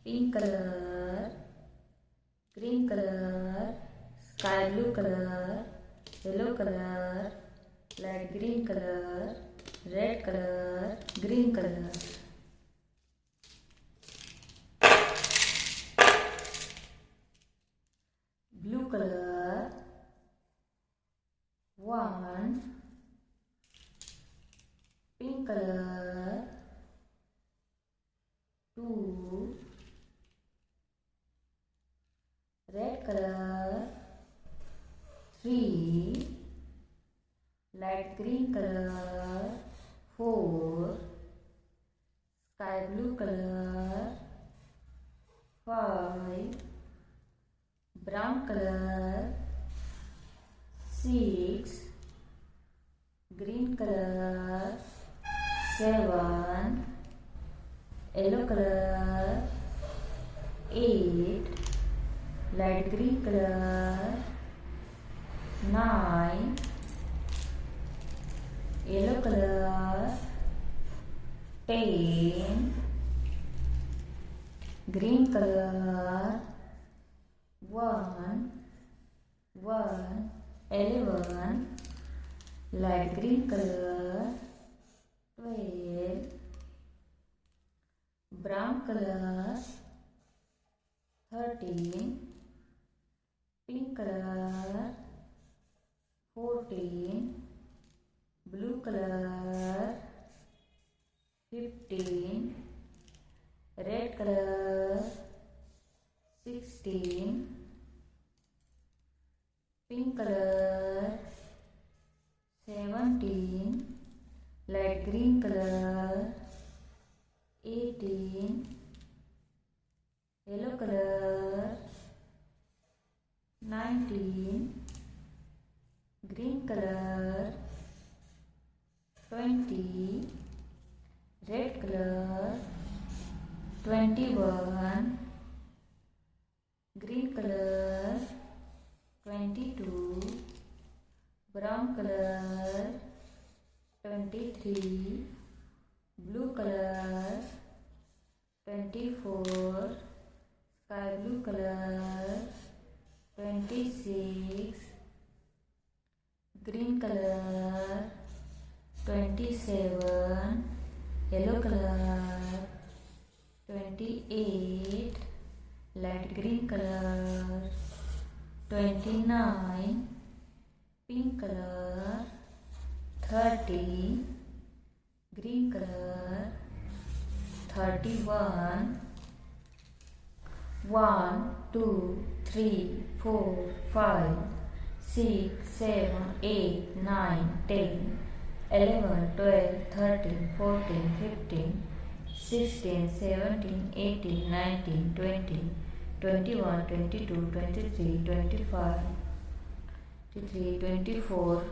pink color, green color, sky blue color, yellow color, light green color, red color, green color. Blue color, 1, pink color, 2, red color, 3, light green color, 4, sky blue color, 5, brown color, 6, green color, 7, yellow color, 8, light green color, 9, yellow color, 10, green color, 1, 11, light green color, 12, brown color, 13, pink color, 14, blue color, 15, red color, 16, pink color, 17, light green color, 18, yellow color, 19, green color, 20, red color, 21, green color, 22, brown color, 23, blue color, 24, sky blue color, 26, green color, 27, yellow color, 28, light green color, 29, pink color, 30, green color, 31, 1, 2, 3, 4, 5, 6, 7, 8, 9, 10, 11, 12, 13, 14, 15, 16, 17, 18, 19, 20, 21, 22, 23, 25, 23, 24,